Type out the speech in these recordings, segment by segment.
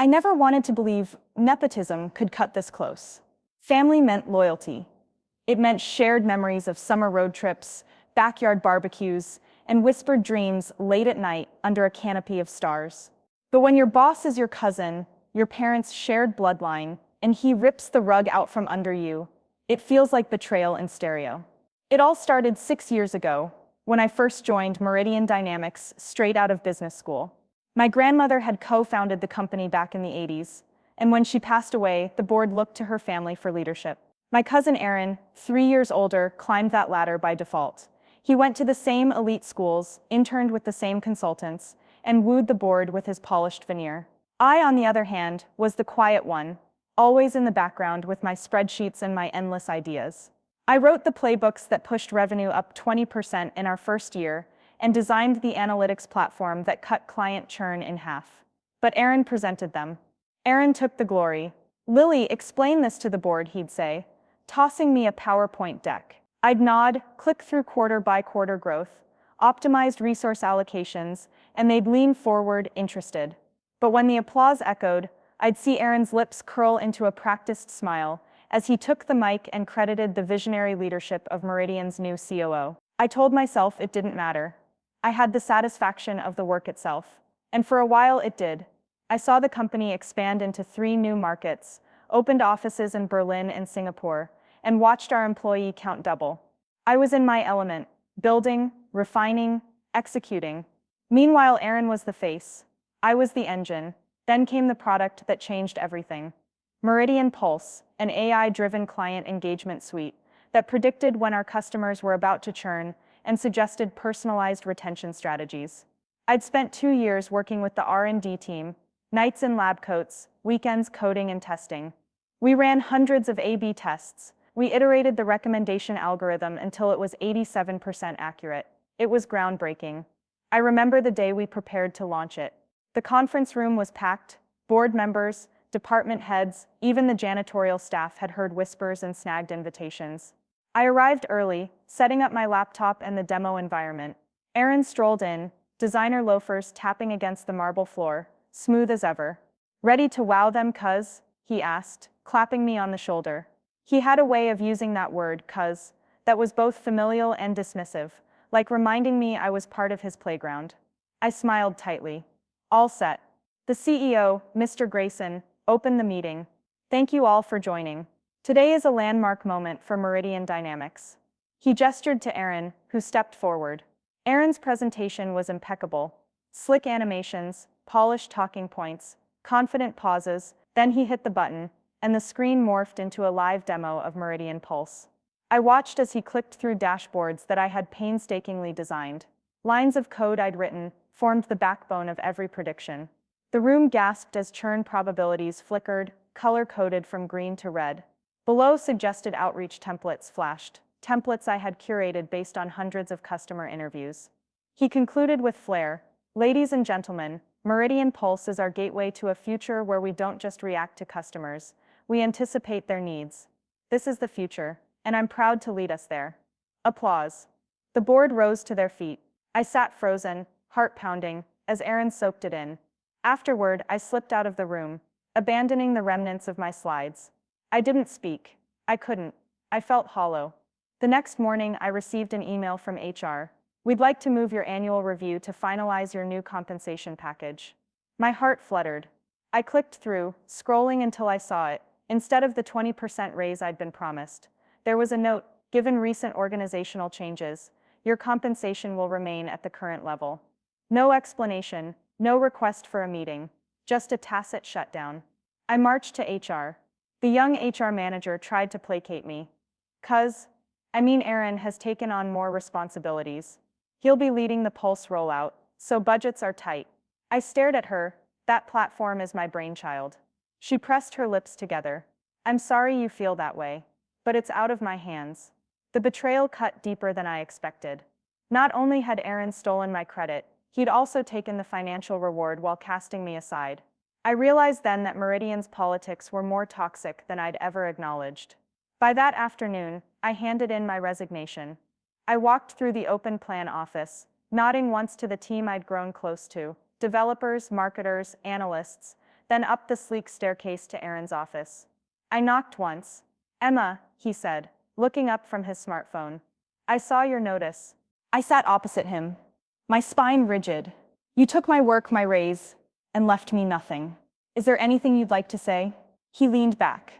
I never wanted to believe nepotism could cut this close. Family meant loyalty. It meant shared memories of summer road trips, backyard barbecues, and whispered dreams late at night under a canopy of stars. But when your boss is your cousin, your parents' shared bloodline, and he rips the rug out from under you, it feels like betrayal in stereo. It all started 6 years ago, when I first joined Meridian Dynamics straight out of business school. My grandmother had co-founded the company back in the 80s, and when she passed away, the board looked to her family for leadership. My cousin Aaron, 3 years older, climbed that ladder by default. He went to the same elite schools, interned with the same consultants, and wooed the board with his polished veneer. I, on the other hand, was the quiet one, always in the background with my spreadsheets and my endless ideas. I wrote the playbooks that pushed revenue up 20% in our first year and designed the analytics platform that cut client churn in half. But Aaron presented them. Aaron took the glory. "Lily, explain this to the board," he'd say, tossing me a PowerPoint deck. I'd nod, click through quarter-by-quarter growth, optimized resource allocations, and they'd lean forward, interested. But when the applause echoed, I'd see Aaron's lips curl into a practiced smile as he took the mic and credited the visionary leadership of Meridian's new COO. I told myself it didn't matter. I had the satisfaction of the work itself. And for a while it did. I saw the company expand into 3 new markets, opened offices in Berlin and Singapore, and watched our employee count double. I was in my element, building, refining, executing. Meanwhile, Aaron was the face. I was the engine. Then came the product that changed everything. Meridian Pulse, an AI-driven client engagement suite that predicted when our customers were about to churn and suggested personalized retention strategies. I'd spent 2 years working with the R&D team, nights in lab coats, weekends coding and testing. We ran hundreds of A/B tests. We iterated the recommendation algorithm until it was 87% accurate. It was groundbreaking. I remember the day we prepared to launch it. The conference room was packed. Board members, department heads, even the janitorial staff had heard whispers and snagged invitations. I arrived early, setting up my laptop and the demo environment. Aaron strolled in, designer loafers tapping against the marble floor, smooth as ever. "Ready to wow them, cuz?" he asked, clapping me on the shoulder. He had a way of using that word, cuz, that was both familial and dismissive, like reminding me I was part of his playground. I smiled tightly. All set. The CEO, Mr. Grayson, opened the meeting. "Thank you all for joining. Today is a landmark moment for Meridian Dynamics." He gestured to Aaron, who stepped forward. Aaron's presentation was impeccable. Slick animations, polished talking points, confident pauses, then he hit the button, and the screen morphed into a live demo of Meridian Pulse. I watched as he clicked through dashboards that I had painstakingly designed. Lines of code I'd written formed the backbone of every prediction. The room gasped as churn probabilities flickered, color-coded from green to red. Below, suggested outreach templates flashed, templates I had curated based on hundreds of customer interviews. He concluded with flair, "Ladies and gentlemen, Meridian Pulse is our gateway to a future where we don't just react to customers, we anticipate their needs. This is the future, and I'm proud to lead us there." Applause. The board rose to their feet. I sat frozen, heart pounding, as Aaron soaked it in. Afterward, I slipped out of the room, abandoning the remnants of my slides. I didn't speak. I couldn't. I felt hollow. The next morning, I received an email from HR. "We'd like to move your annual review to finalize your new compensation package." My heart fluttered. I clicked through, scrolling until I saw it. Instead of the 20% raise I'd been promised, there was a note, "Given recent organizational changes, your compensation will remain at the current level." No explanation, no request for a meeting, just a tacit shutdown. I marched to HR. The young HR manager tried to placate me. Aaron has taken on more responsibilities. He'll be leading the Pulse rollout, so budgets are tight." I stared at her. "That platform is my brainchild." She pressed her lips together. "I'm sorry you feel that way, but it's out of my hands." The betrayal cut deeper than I expected. Not only had Aaron stolen my credit, he'd also taken the financial reward while casting me aside. I realized then that Meridian's politics were more toxic than I'd ever acknowledged. By that afternoon, I handed in my resignation. I walked through the open plan office, nodding once to the team I'd grown close to, developers, marketers, analysts, then up the sleek staircase to Aaron's office. I knocked once. "Emma," he said, looking up from his smartphone. "I saw your notice." I sat opposite him, my spine rigid. "You took my work, my raise, and left me nothing. Is there anything you'd like to say?" He leaned back.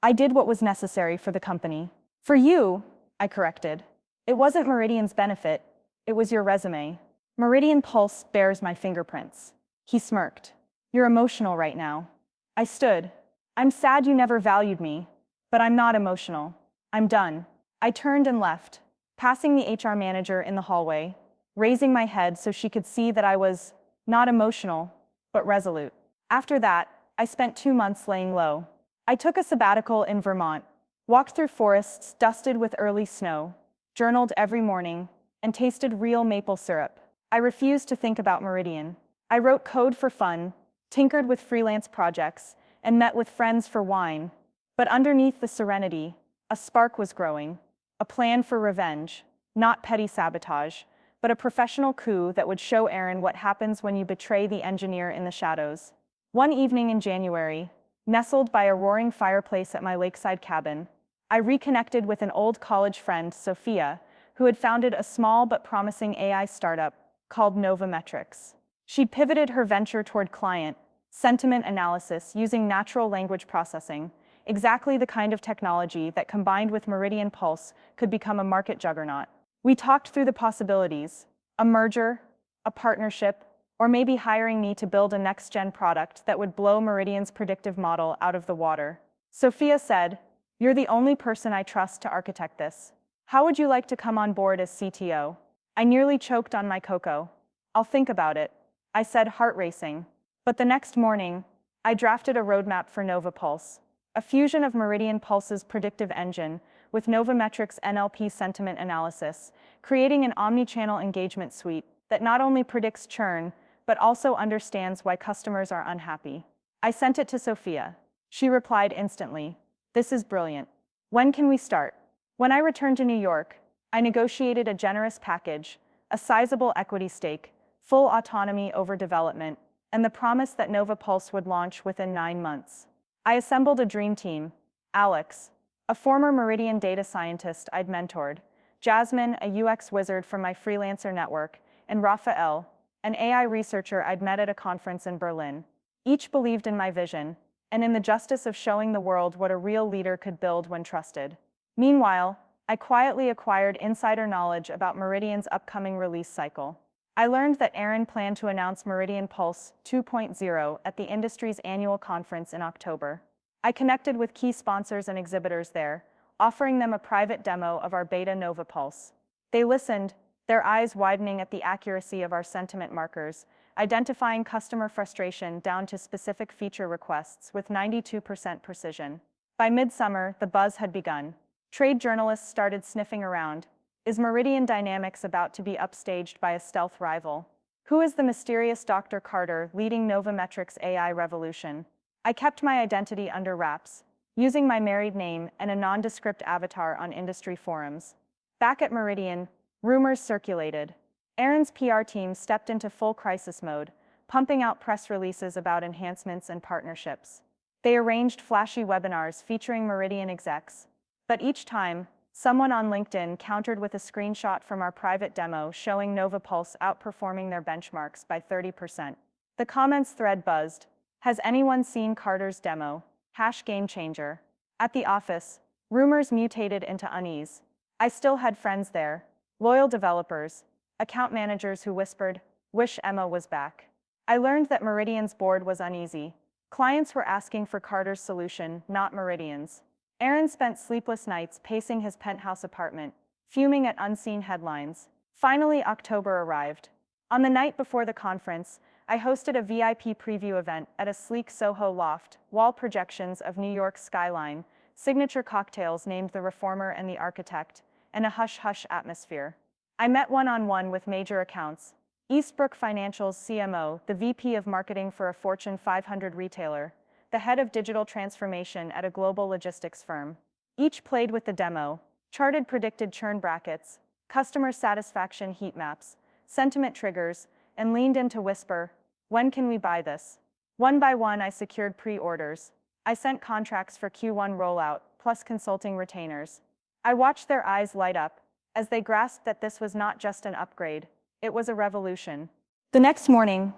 "I did what was necessary for the company." "For you," I corrected. "It wasn't Meridian's benefit, it was your resume. Meridian Pulse bears my fingerprints." He smirked. "You're emotional right now." I stood. "I'm sad you never valued me, but I'm not emotional. I'm done." I turned and left, passing the HR manager in the hallway, raising my head so she could see that I was not emotional, but resolute. After that, I spent 2 months laying low. I took a sabbatical in Vermont, walked through forests dusted with early snow, journaled every morning, and tasted real maple syrup. I refused to think about Meridian. I wrote code for fun, tinkered with freelance projects, and met with friends for wine. But underneath the serenity, a spark was growing, a plan for revenge, not petty sabotage, but a professional coup that would show Aaron what happens when you betray the engineer in the shadows. One evening in January, nestled by a roaring fireplace at my lakeside cabin, I reconnected with an old college friend, Sophia, who had founded a small but promising AI startup called Novametrics. She'd pivoted her venture toward client sentiment analysis using natural language processing, exactly the kind of technology that combined with Meridian Pulse could become a market juggernaut. We talked through the possibilities: a merger, a partnership, or maybe hiring me to build a next-gen product that would blow Meridian's predictive model out of the water. Sophia said, "You're the only person I trust to architect this. How would you like to come on board as CTO?" I nearly choked on my cocoa. "I'll think about it," I said, heart racing. But the next morning, I drafted a roadmap for Nova Pulse, a fusion of Meridian Pulse's predictive engine with Novametrics' NLP sentiment analysis, creating an omni-channel engagement suite that not only predicts churn, but also understands why customers are unhappy. I sent it to Sophia. She replied instantly, "This is brilliant. When can we start?" When I returned to New York, I negotiated a generous package, a sizable equity stake, full autonomy over development, and the promise that Nova Pulse would launch within 9 months. I assembled a dream team: Alex, a former Meridian data scientist I'd mentored, Jasmine, a UX wizard from my freelancer network, and Raphael, an AI researcher I'd met at a conference in Berlin. Each believed in my vision, and in the justice of showing the world what a real leader could build when trusted. Meanwhile, I quietly acquired insider knowledge about Meridian's upcoming release cycle. I learned that Aaron planned to announce Meridian Pulse 2.0 at the industry's annual conference in October. I connected with key sponsors and exhibitors there, offering them a private demo of our beta Nova Pulse. They listened, their eyes widening at the accuracy of our sentiment markers, identifying customer frustration down to specific feature requests with 92% precision. By midsummer, the buzz had begun. Trade journalists started sniffing around. Is Meridian Dynamics about to be upstaged by a stealth rival? Who is the mysterious Dr. Carter leading Novametrics' AI revolution? I kept my identity under wraps, using my married name and a nondescript avatar on industry forums. Back at Meridian, rumors circulated. Aaron's PR team stepped into full crisis mode, pumping out press releases about enhancements and partnerships. They arranged flashy webinars featuring Meridian execs. But each time, someone on LinkedIn countered with a screenshot from our private demo showing Nova Pulse outperforming their benchmarks by 30%. The comments thread buzzed. "Has anyone seen Carter's demo? #GameChanger. At the office, rumors mutated into unease. I still had friends there, loyal developers, account managers who whispered, "Wish Emma was back." I learned that Meridian's board was uneasy. Clients were asking for Carter's solution, not Meridian's. Aaron spent sleepless nights pacing his penthouse apartment, fuming at unseen headlines. Finally, October arrived. On the night before the conference, I hosted a VIP preview event at a sleek Soho loft, wall projections of New York's skyline, signature cocktails named the Reformer and the Architect, and a hush-hush atmosphere. I met one-on-one with major accounts: Eastbrook Financial's CMO, the VP of Marketing for a Fortune 500 retailer, the head of digital transformation at a global logistics firm. Each played with the demo, charted predicted churn brackets, customer satisfaction heat maps, sentiment triggers, and leaned in to whisper, "When can we buy this?" One by one, I secured pre-orders. I sent contracts for Q1 rollout, plus consulting retainers. I watched their eyes light up as they grasped that this was not just an upgrade, it was a revolution. The next morning,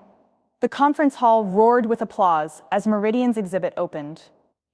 the conference hall roared with applause as Meridian's exhibit opened.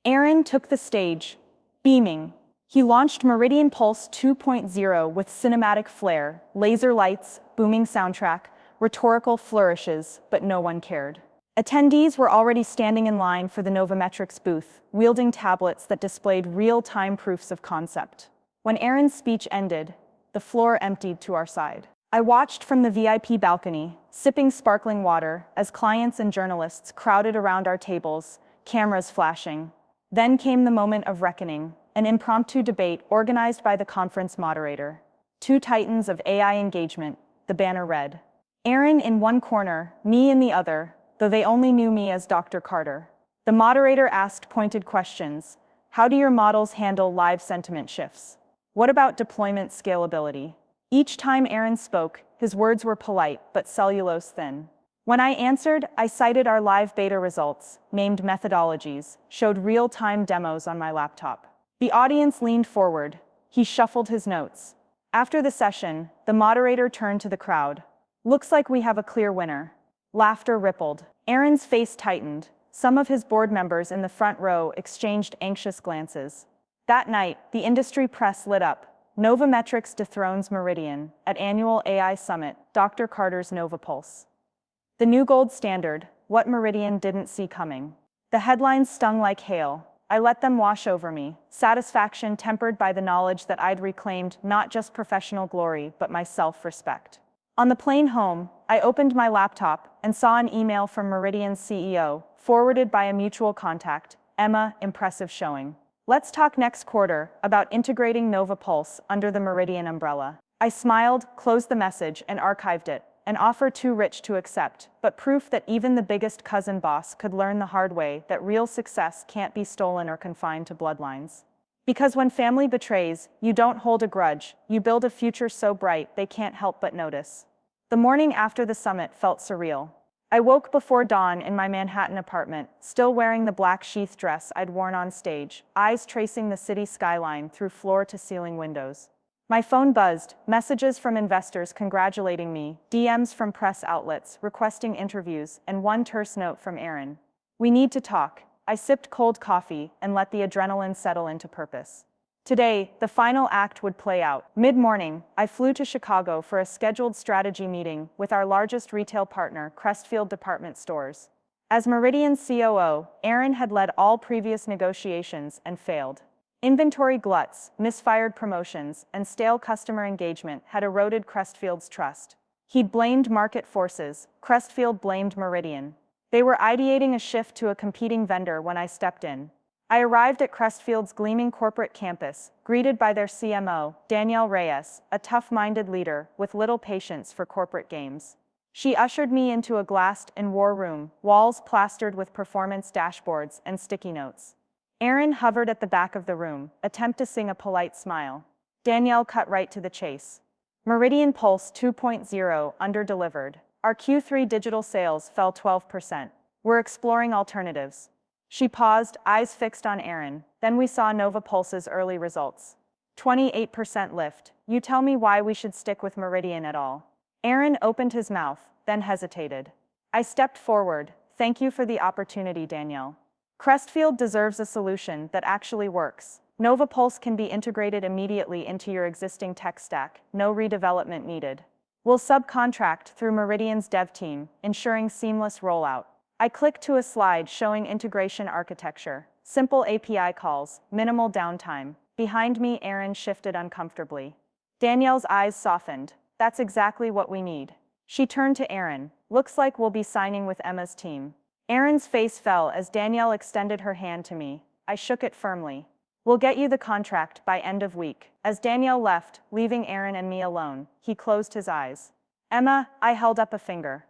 Aaron took the stage, beaming. He launched Meridian Pulse 2.0 with cinematic flair, laser lights, booming soundtrack, rhetorical flourishes, but no one cared. Attendees were already standing in line for the Novometrics booth, wielding tablets that displayed real-time proofs of concept. When Aaron's speech ended, the floor emptied to our side. I watched from the VIP balcony, sipping sparkling water, as clients and journalists crowded around our tables, cameras flashing. Then came the moment of reckoning, an impromptu debate organized by the conference moderator. Two titans of AI engagement, the banner read. Aaron in one corner, me in the other, though they only knew me as Dr. Carter. The moderator asked pointed questions. How do your models handle live sentiment shifts? What about deployment scalability? Each time Aaron spoke, his words were polite but cellulose thin. When I answered, I cited our live beta results, named methodologies, showed real-time demos on my laptop. The audience leaned forward. He shuffled his notes. After the session, the moderator turned to the crowd. Looks like we have a clear winner. Laughter rippled. Aaron's face tightened. Some of his board members in the front row exchanged anxious glances. That night, the industry press lit up. Novometrics dethrones Meridian at annual AI Summit, Dr. Carter's NovaPulse. The new gold standard, what Meridian didn't see coming. The headlines stung like hail. I let them wash over me, satisfaction tempered by the knowledge that I'd reclaimed not just professional glory, but my self-respect. On the plane home, I opened my laptop and saw an email from Meridian's CEO, forwarded by a mutual contact, Emma, impressive showing. Let's talk next quarter about integrating NovaPulse under the Meridian umbrella. I smiled, closed the message, and archived it, an offer too rich to accept, but proof that even the biggest cousin boss could learn the hard way that real success can't be stolen or confined to bloodlines. Because when family betrays, you don't hold a grudge, you build a future so bright they can't help but notice. The morning after the summit felt surreal. I woke before dawn in my Manhattan apartment, still wearing the black sheath dress I'd worn on stage, eyes tracing the city skyline through floor-to-ceiling windows. My phone buzzed, messages from investors congratulating me, DMs from press outlets requesting interviews, and one terse note from Aaron. We need to talk. I sipped cold coffee and let the adrenaline settle into purpose. Today, the final act would play out. Mid-morning, I flew to Chicago for a scheduled strategy meeting with our largest retail partner, Crestfield Department Stores. As Meridian's COO, Aaron had led all previous negotiations and failed. Inventory gluts, misfired promotions, and stale customer engagement had eroded Crestfield's trust. He'd blamed market forces, Crestfield blamed Meridian. They were ideating a shift to a competing vendor when I stepped in. I arrived at Crestfield's gleaming corporate campus, greeted by their CMO, Danielle Reyes, a tough-minded leader with little patience for corporate games. She ushered me into a glassed and war room, walls plastered with performance dashboards and sticky notes. Aaron hovered at the back of the room, attempting a polite smile. Danielle cut right to the chase. Meridian Pulse 2.0 under-delivered. Our Q3 digital sales fell 12%. We're exploring alternatives. She paused, eyes fixed on Aaron. Then we saw NovaPulse's early results. 28% lift. You tell me why we should stick with Meridian at all. Aaron opened his mouth, then hesitated. I stepped forward. Thank you for the opportunity, Danielle. Crestfield deserves a solution that actually works. NovaPulse can be integrated immediately into your existing tech stack, no redevelopment needed. We'll subcontract through Meridian's dev team, ensuring seamless rollout. I clicked to a slide showing integration architecture, simple API calls, minimal downtime. Behind me, Aaron shifted uncomfortably. Danielle's eyes softened. That's exactly what we need. She turned to Aaron. Looks like we'll be signing with Emma's team. Aaron's face fell as Danielle extended her hand to me. I shook it firmly. We'll get you the contract by end of week. As Danielle left, leaving Aaron and me alone, he closed his eyes. Emma, I held up a finger.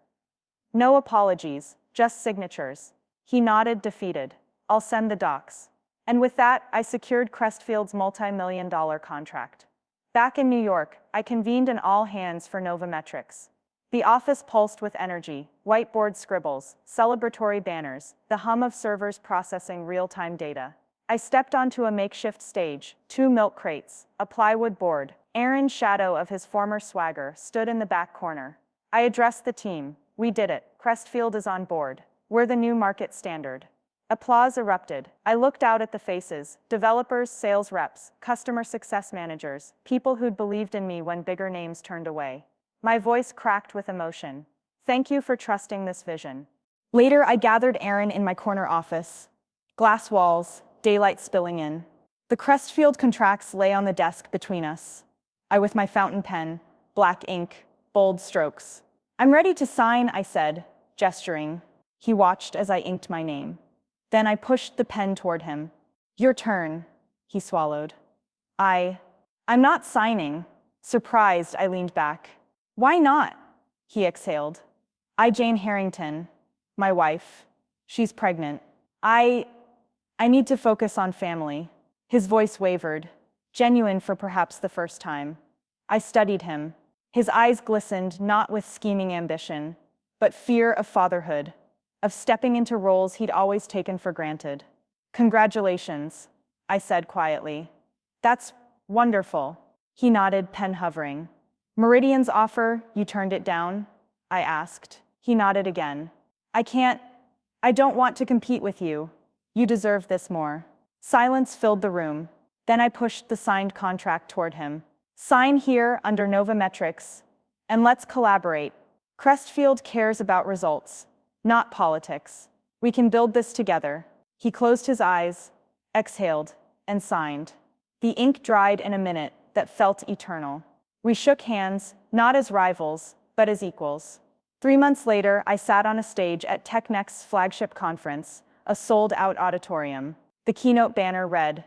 No apologies, just signatures. He nodded, defeated. I'll send the docs. And with that, I secured Crestfield's multi-million-dollar contract. Back in New York, I convened an all-hands for Novometrics. The office pulsed with energy, whiteboard scribbles, celebratory banners, the hum of servers processing real-time data. I stepped onto a makeshift stage, 2 milk crates, a plywood board. Aaron's shadow of his former swagger stood in the back corner. I addressed the team. We did it. Crestfield is on board. We're the new market standard. Applause erupted. I looked out at the faces, developers, sales reps, customer success managers, people who'd believed in me when bigger names turned away. My voice cracked with emotion. Thank you for trusting this vision. Later, I gathered Aaron in my corner office. Glass walls, daylight spilling in. The Crestfield contracts lay on the desk between us. I with my fountain pen, black ink, bold strokes. I'm ready to sign, I said, gesturing. He watched as I inked my name. Then I pushed the pen toward him. Your turn, he swallowed. I'm not signing. Surprised, I leaned back. Why not? He exhaled. Jane Harrington, my wife. She's pregnant. I need to focus on family. His voice wavered, genuine for perhaps the first time. I studied him. His eyes glistened not with scheming ambition, but fear of fatherhood, of stepping into roles he'd always taken for granted. Congratulations, I said quietly. That's wonderful. He nodded, pen hovering. Meridian's offer, you turned it down? I asked. He nodded again. I don't want to compete with you. You deserve this more. Silence filled the room. Then I pushed the signed contract toward him. Sign here under Novometrics, and let's collaborate. Crestfield cares about results, not politics. We can build this together. He closed his eyes, exhaled, and signed. The ink dried in a minute that felt eternal. We shook hands, not as rivals, but as equals. 3 months later, I sat on a stage at TechNext's flagship conference, a sold-out auditorium. The keynote banner read,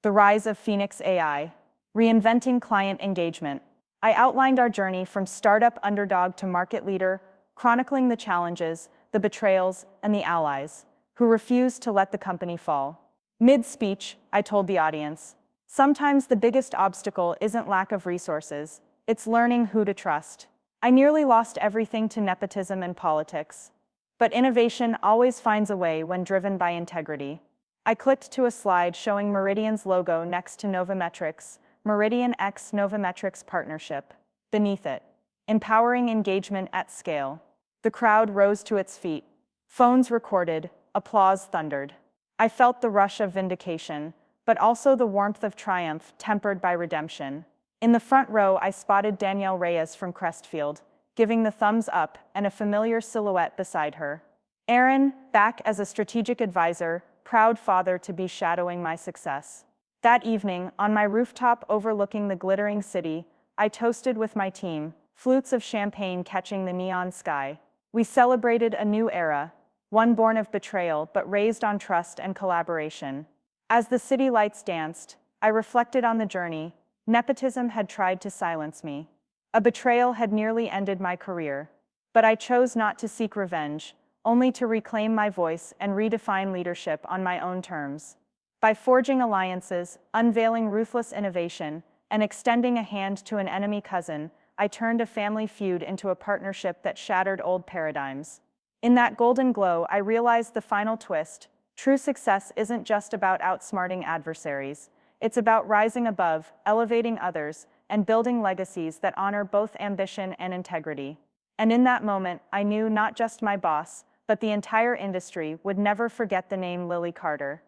"The Rise of Phoenix AI, Reinventing Client Engagement." I outlined our journey from startup underdog to market leader, chronicling the challenges, the betrayals, and the allies who refused to let the company fall. Mid-speech, I told the audience, sometimes the biggest obstacle isn't lack of resources, it's learning who to trust. I nearly lost everything to nepotism and politics. But innovation always finds a way when driven by integrity. I clicked to a slide showing Meridian's logo next to Novometrics, Meridian X Novometrics Partnership. Beneath it, empowering engagement at scale. The crowd rose to its feet. Phones recorded, applause thundered. I felt the rush of vindication, but also the warmth of triumph tempered by redemption. In the front row, I spotted Danielle Reyes from Crestfield, giving the thumbs up and a familiar silhouette beside her. Aaron, back as a strategic advisor, proud father to be shadowing my success. That evening, on my rooftop overlooking the glittering city, I toasted with my team, flutes of champagne catching the neon sky. We celebrated a new era, one born of betrayal but raised on trust and collaboration. As the city lights danced, I reflected on the journey. Nepotism had tried to silence me. A betrayal had nearly ended my career. But I chose not to seek revenge, only to reclaim my voice and redefine leadership on my own terms. By forging alliances, unveiling ruthless innovation, and extending a hand to an enemy cousin, I turned a family feud into a partnership that shattered old paradigms. In that golden glow, I realized the final twist. True success isn't just about outsmarting adversaries. It's about rising above, elevating others, and building legacies that honor both ambition and integrity. And in that moment, I knew not just my boss, but the entire industry would never forget the name Lily Carter.